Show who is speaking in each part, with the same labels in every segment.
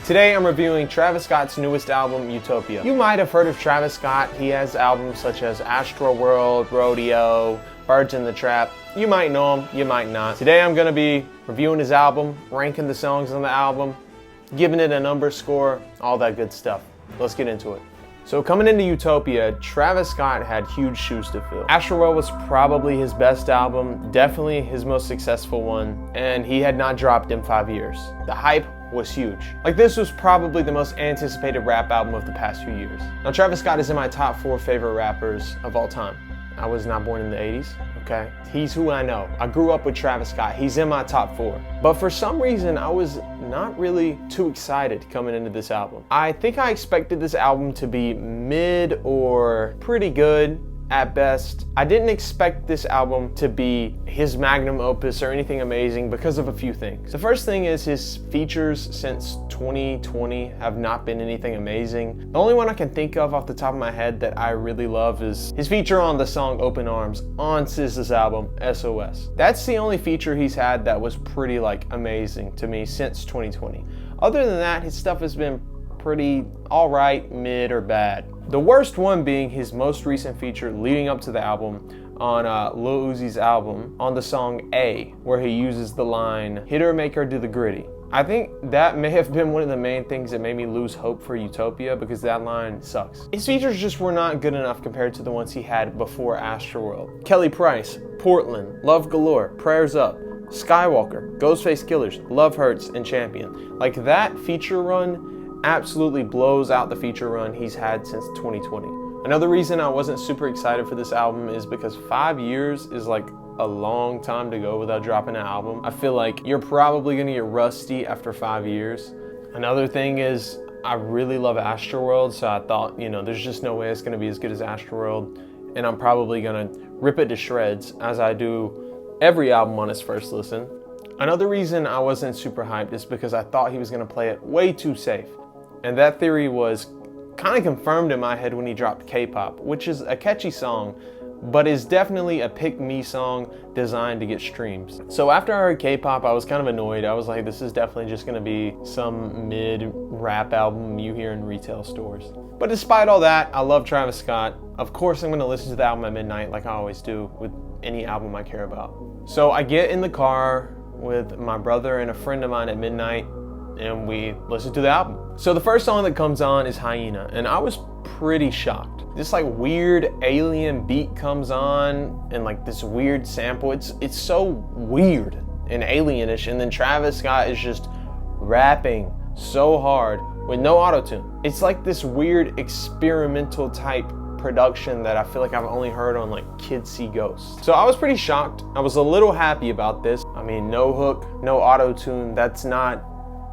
Speaker 1: Today I'm reviewing Travis Scott's newest album, Utopia. You might have heard of Travis Scott. He has albums such as Astroworld, Rodeo, Birds in the Trap. You might know him, you might not. Today I'm gonna be reviewing his album, ranking the songs on the album, giving it a number score, all that good stuff. Let's get into it. So coming into Utopia, Travis Scott had huge shoes to fill. Astroworld was probably his best album, definitely his most successful one, and he had not dropped in 5 years. The hype was huge. Like, this was probably the most anticipated rap album of the past few years. Now, Travis Scott is in my top 4 favorite rappers of all time. I was not born in the 80s, okay? He's who I know. I grew up with Travis Scott. He's in my top 4. But for some reason, I was not really too excited coming into this album. I think I expected this album to be mid or pretty good at best. I didn't expect this album to be his magnum opus or anything amazing because of a few things. The first thing is his features since 2020 have not been anything amazing. The only one I can think of off the top of my head that I really love is his feature on the song Open Arms on SZA's album, SOS. That's the only feature he's had that was pretty amazing to me since 2020. Other than that, his stuff has been pretty alright, mid, or bad. The worst one being his most recent feature leading up to the album on Lil Uzi's album on the song A, where he uses the line, "Hit her, make her do the gritty." I think that may have been one of the main things that made me lose hope for Utopia, because that line sucks. His features just were not good enough compared to the ones he had before Astroworld. Kelly Price, Portland, Love Galore, Prayers Up, Skywalker, Ghostface Killers, Love Hurts, and Champion. Like, that feature run absolutely blows out the feature run he's had since 2020. Another reason I wasn't super excited for this album is because 5 years is like a long time to go without dropping an album. I feel like you're probably gonna get rusty after 5 years. Another thing is I really love Astroworld, so I thought, there's just no way it's gonna be as good as Astroworld, and I'm probably gonna rip it to shreds as I do every album on its first listen. Another reason I wasn't super hyped is because I thought he was gonna play it way too safe. And that theory was kind of confirmed in my head when he dropped K-pop, which is a catchy song, but is definitely a pick-me song designed to get streams. So after I heard K-pop, I was kind of annoyed. I was like, this is definitely just gonna be some mid-rap album you hear in retail stores. But despite all that, I love Travis Scott. Of course, I'm gonna listen to the album at midnight like I always do with any album I care about. So I get in the car with my brother and a friend of mine at midnight, and we listen to the album. So the first song that comes on is Hyena, and I was pretty shocked. This weird alien beat comes on, and this weird sample. It's so weird and alienish, and then Travis Scott is just rapping so hard with no auto-tune. It's like this weird experimental type production that I feel like I've only heard on Kids See Ghosts. So I was pretty shocked. I was a little happy about this. I mean, no hook, no auto-tune. That's not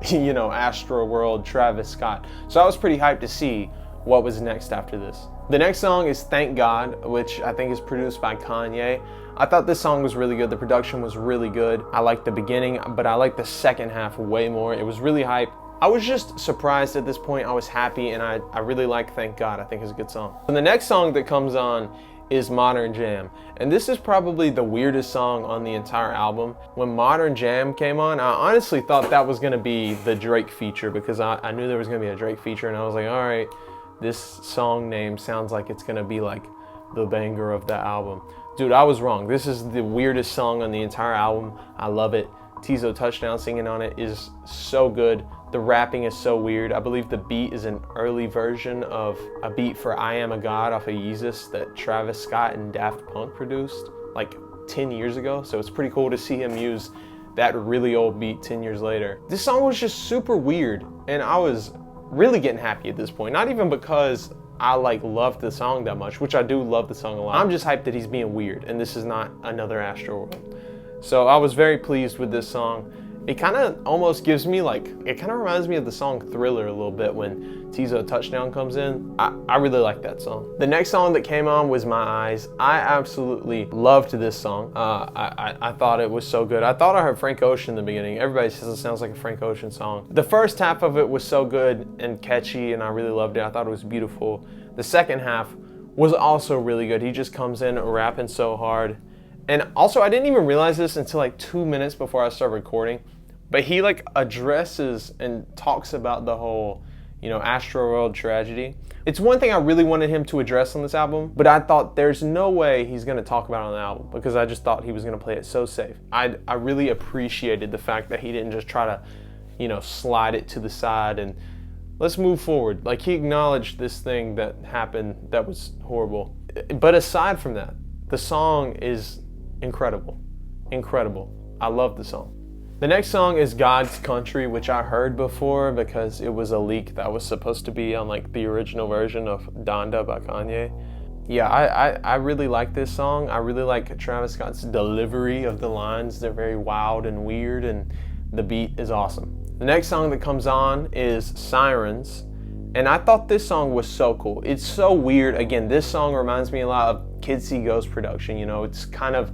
Speaker 1: Astroworld Travis Scott. So I was pretty hyped to see what was next after this. The next song is Thank God, which I think is produced by Kanye. I thought this song was really good. The production was really good. I liked the beginning, but I liked the second half way more. It was really hype. I was just surprised at this point. I was happy, and I really like Thank God. I think it's a good song. And the next song that comes on is Modern Jam. And this is probably the weirdest song on the entire album. When Modern Jam came on, I honestly thought that was gonna be the Drake feature, because I knew there was gonna be a Drake feature, and I was like, all right, this song name sounds like it's gonna be the banger of the album. Dude, I was wrong. This is the weirdest song on the entire album. I love it. Schizo Touchdown singing on it is so good. The rapping is so weird. I believe the beat is an early version of a beat for I Am a God off of Yeezus that Travis Scott and Daft Punk produced 10 years ago. So it's pretty cool to see him use that really old beat 10 years later. This song was just super weird, and I was really getting happy at this point. Not even because I loved the song that much, which I do love the song a lot. I'm just hyped that he's being weird, and this is not another Astroworld. So I was very pleased with this song. It kind of almost gives me it kind of reminds me of the song Thriller a little bit when Schizo Touchdown comes in. I really like that song. The next song that came on was My Eyes. I absolutely loved this song. I thought it was so good. I thought I heard Frank Ocean in the beginning. Everybody says it sounds like a Frank Ocean song. The first half of it was so good and catchy, and I really loved it. I thought it was beautiful. The second half was also really good. He just comes in rapping so hard. And also, I didn't even realize this until 2 minutes before I started recording, But he like addresses and talks about the whole, you know, Astroworld tragedy. It's one thing I really wanted him to address on this album, but I thought there's no way he's gonna talk about it on the album because I just thought he was gonna play it so safe. I really appreciated the fact that he didn't just try to, you know, slide it to the side and let's move forward. Like, he acknowledged this thing that happened that was horrible. But aside from that, the song is incredible. Incredible. I love the song. The next song is God's Country, which I heard before because it was a leak that was supposed to be on like the original version of Donda by Kanye. Yeah, I really like this song. I really like Travis Scott's delivery of the lines. They're very wild and weird, and the beat is awesome. The next song that comes on is Sirens, and I thought this song was so cool. It's so weird. Again, this song reminds me a lot of Kid See Ghost production. You know, it's kind of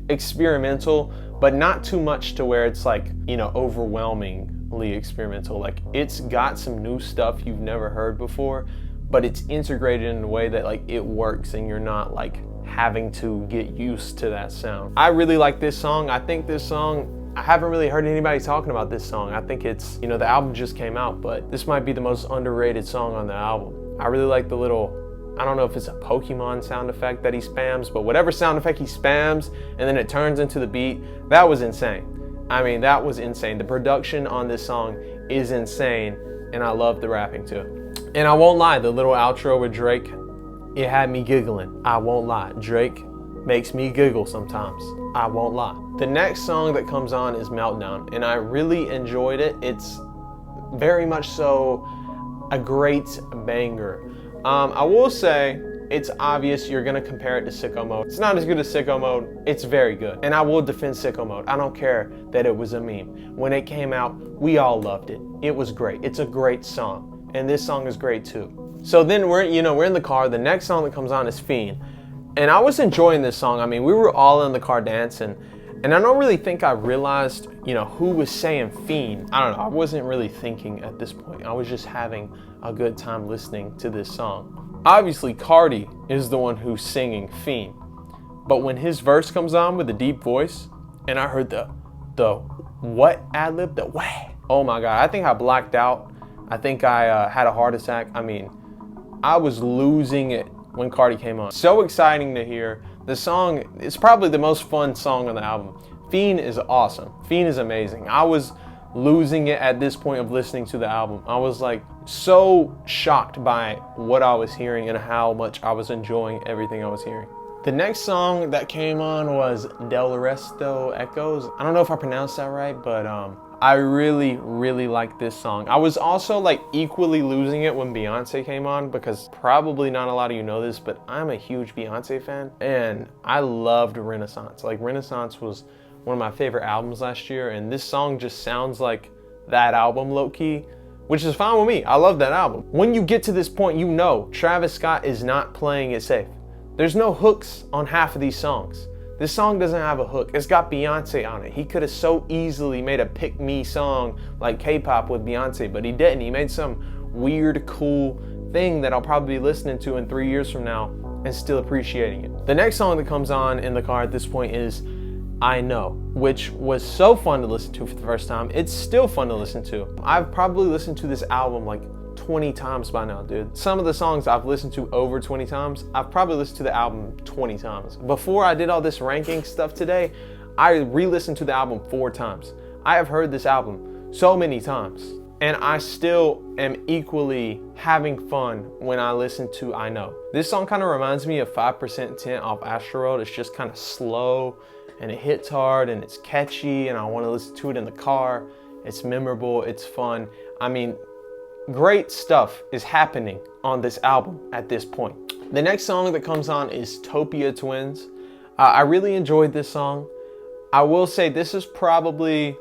Speaker 1: experimental, but not too much to where it's like, you know, overwhelmingly experimental. Like, it's got some new stuff you've never heard before, but it's integrated in a way that like it works and you're not like having to get used to that sound. I really like this song. I think this song, I haven't really heard anybody talking about this song. I think it's, you know, the album just came out, but this might be the most underrated song on the album. I really like the little, I don't know if it's a Pokemon sound effect that he spams, but whatever sound effect he spams and then it turns into the beat, that was insane. I mean, that was insane. The production on this song is insane, and I love the rapping too. And I won't lie, the little outro with Drake, it had me giggling. I won't lie. Drake makes me giggle sometimes. I won't lie. The next song that comes on is Meltdown, and I really enjoyed it. It's very much so a great banger. I will say, it's obvious you're gonna compare it to Sicko Mode. It's not as good as Sicko Mode. It's very good. And I will defend Sicko Mode. I don't care that it was a meme. When it came out, we all loved it. It was great. It's a great song. And this song is great too. So then we're in the car. The next song that comes on is Fiend. And I was enjoying this song. I mean, we were all in the car dancing. And I don't really think I realized, you know, who was saying Fiend. I don't know. I wasn't really thinking at this point. I was just having a good time listening to this song. Obviously, Cardi is the one who's singing Fiend. But when his verse comes on with a deep voice, and I heard the what ad-lib, the what? Oh my God, I think I blacked out. I think I had a heart attack. I mean, I was losing it when Cardi came on. So exciting to hear. The song is probably the most fun song on the album. Fiend is awesome. Fiend is amazing. I was losing it at this point of listening to the album. I was like so shocked by what I was hearing and how much I was enjoying everything I was hearing. The next song that came on was Del Resto Echoes. I don't know if I pronounced that right, but I really, really like this song. I was also like equally losing it when Beyonce came on, because probably not a lot of you know this, but I'm a huge Beyonce fan and I loved Renaissance. Like, Renaissance was one of my favorite albums last year, and this song just sounds like that album low-key, which is fine with me. I love that album. When you get to this point, you know Travis Scott is not playing it safe. There's no hooks on half of these songs. This song doesn't have a hook. It's got Beyonce on it. He could have so easily made a pick me song like K-pop with Beyonce, but he didn't. He made some weird, cool thing that I'll probably be listening to in 3 years from now and still appreciating it. The next song that comes on in the car at this point is I Know, which was so fun to listen to for the first time. It's still fun to listen to. I've probably listened to this album like 20 times by now, dude. Some of the songs I've listened to over 20 times. I've probably listened to the album 20 times. Before I did all this ranking stuff today, I re-listened to the album 4 times. I have heard this album so many times, and I still am equally having fun when I listen to I Know. This song kind of reminds me of 5% Tint off Astroworld. It's just kind of slow, and it hits hard, and it's catchy, and I want to listen to it in the car. It's memorable, it's fun. I mean, great stuff is happening on this album at this point. The next song that comes on is Utopia Twins. I really enjoyed this song. I will say this is probably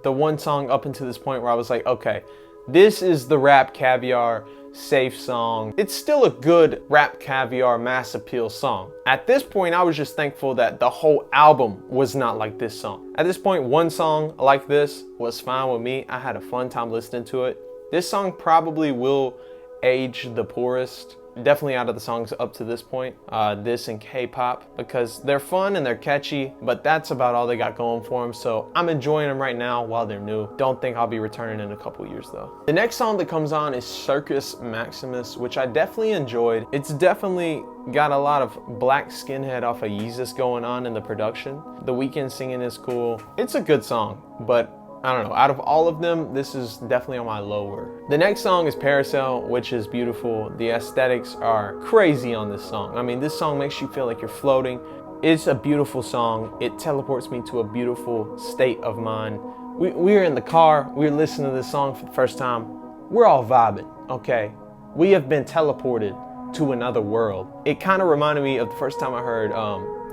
Speaker 1: the one song up until this point where I was like, okay, this is the Rap Caviar safe song. It's still a good Rap Caviar mass appeal song. At this point, I was just thankful that the whole album was not like this song. At this point, one song like this was fine with me. I had a fun time listening to it. This song probably will age the poorest definitely out of the songs up to this point, this and K-pop, because they're fun and they're catchy, but that's about all they got going for them. So I'm enjoying them right now while they're new. Don't think I'll be returning in a couple years though. The next song that comes on is Circus Maximus, which I definitely enjoyed. It's definitely got a lot of Black Skinhead off of Yeezus going on in the production. The Weeknd singing is cool. It's a good song, but I don't know, out of all of them, this is definitely on my lower. The next song is Paracel, which is beautiful. The aesthetics are crazy on this song. I mean, this song makes you feel like you're floating. It's a beautiful song. It teleports me to a beautiful state of mind. We're in the car, we're listening to this song for the first time. We're all vibing, okay? We have been teleported to another world. It kind of reminded me of the first time I heard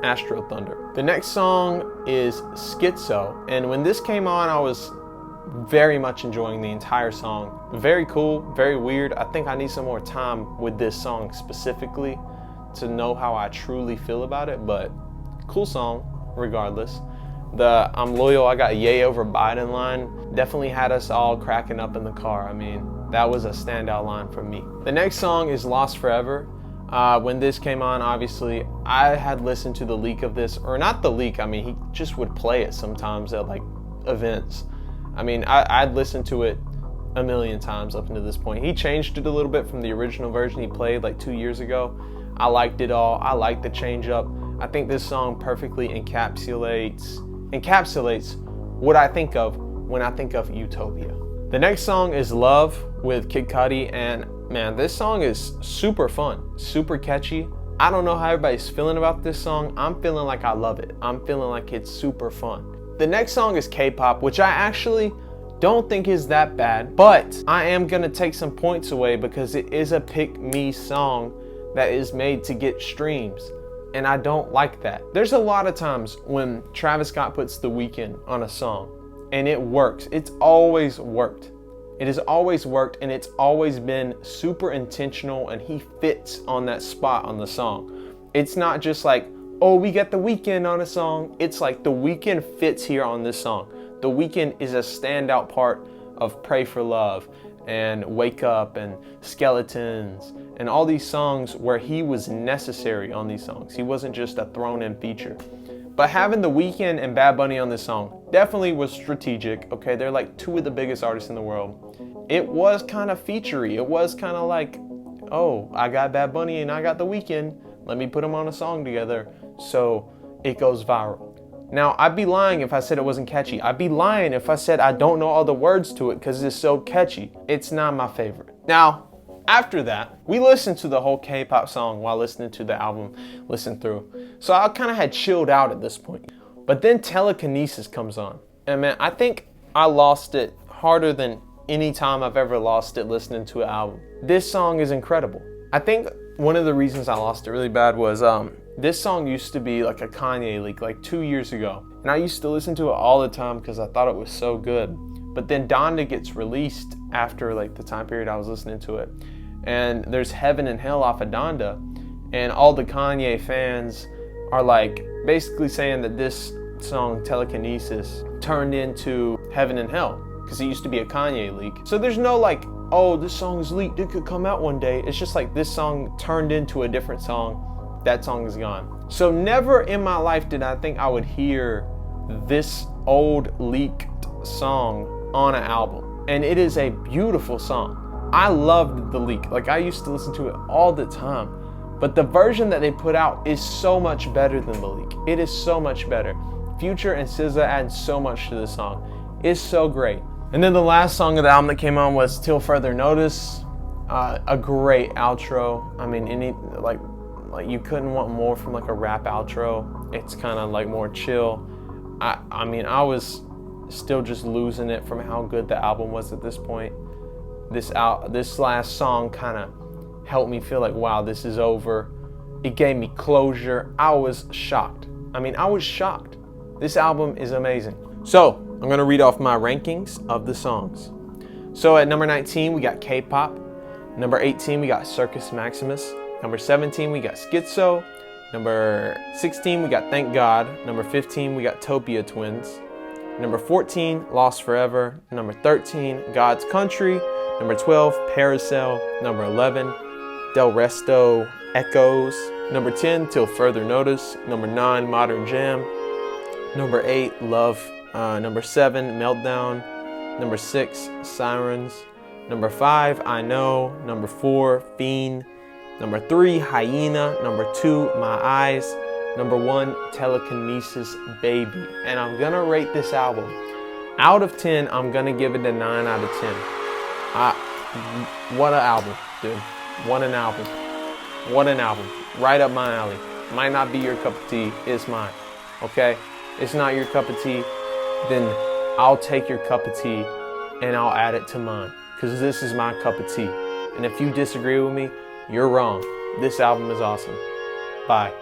Speaker 1: Astro Thunder. The next song is Schizo, and when this came on, I was very much enjoying the entire song. Very cool, very weird. I think I need some more time with this song specifically to know how I truly feel about it, but cool song regardless. The I'm loyal, I got yay over Biden line definitely had us all cracking up in the car. I mean, that was a standout line for me. The next song is Lost Forever. When this came on, obviously, I had listened to the leak of this, or not the leak, I mean, he just would play it sometimes at like events. I mean, I'd listened to it a million times up until this point. He changed it a little bit from the original version he played like 2 years ago. I liked it all. I liked the change up. I think this song perfectly encapsulates what I think of when I think of Utopia. The next song is Love with Kid Cudi, and man, this song is super fun, super catchy. I don't know how everybody's feeling about this song. I'm feeling like I love it. I'm feeling like it's super fun. The next song is K-pop, which I actually don't think is that bad, but I am gonna take some points away because it is a pick-me song that is made to get streams, and I don't like that. There's a lot of times when Travis Scott puts The Weeknd on a song, and it works. It's always worked. It has always worked, and it's always been super intentional, and he fits on that spot on the song. It's not just like, oh, we get The Weeknd on a song. It's like The Weeknd fits here on this song. The Weeknd is a standout part of Pray for Love and Wake Up and Skeletons and all these songs where he was necessary on these songs. He wasn't just a thrown-in feature. But having The Weeknd and Bad Bunny on this song definitely was strategic, okay? They're like two of the biggest artists in the world. It was kind of featurey. It was kind of like, oh, I got Bad Bunny and I got The Weeknd. Let me put them on a song together so it goes viral. Now, I'd be lying if I said it wasn't catchy. I'd be lying if I said I don't know all the words to it because it's so catchy. It's not my favorite. Now, after that, we listened to the whole K-pop song while listening to the album, listened through. So I kind of had chilled out at this point. But then Telekinesis comes on. And man, I think I lost it harder than any time I've ever lost it listening to an album. This song is incredible. I think one of the reasons I lost it really bad was this song used to be like a Kanye leak like 2 years ago. And I used to listen to it all the time because I thought it was so good. But then Donda gets released after like the time period I was listening to it. And there's Heaven and Hell off of Donda, and all the Kanye fans are like basically saying that this song Telekinesis turned into Heaven and Hell because it used to be a Kanye leak. So there's no like, oh, this song is leaked, it could come out one day. It's just like this song turned into a different song. That song is gone. So never in my life did I think I would hear this old leaked song on an album, and it is a beautiful song. I loved the leak. Like, I used to listen to it all the time. But the version that they put out is so much better than the leak. It is so much better. Future and SZA add so much to the song. It's so great. And then the last song of the album that came on was Till Further Notice. A great outro. I mean, like you couldn't want more from like a rap outro. It's kind of like more chill. I mean, I was still just losing it from how good the album was at this point. This last song kind of helped me feel like, wow, this is over. It gave me closure. I was shocked. I mean, I was shocked. This album is amazing. So, I'm going to read off my rankings of the songs. So, at number 19, we got K-pop. Number 18, we got Circus Maximus. Number 17, we got Schizo. Number 16, we got Thank God. Number 15, we got Utopia Twins. Number 14, Lost Forever. Number 13, God's Country. Number 12, Paracel. Number 11, Del Resto Echoes. Number 10, Till Further Notice. Number 9, Modern Jam. Number 8, Love. Number 7, Meltdown. Number 6, Sirens. Number 5, I Know. Number 4, Fiend. Number 3, Hyena. Number 2, My Eyes. Number 1, Telekinesis, Baby. And I'm gonna rate this album. Out of 10, I'm gonna give it a 9 out of 10. What an album, dude. What an album. What an album. Right up my alley. Might not be your cup of tea, it's mine. Okay? It's not your cup of tea, then I'll take your cup of tea and I'll add it to mine. Because this is my cup of tea. And if you disagree with me, you're wrong. This album is awesome. Bye.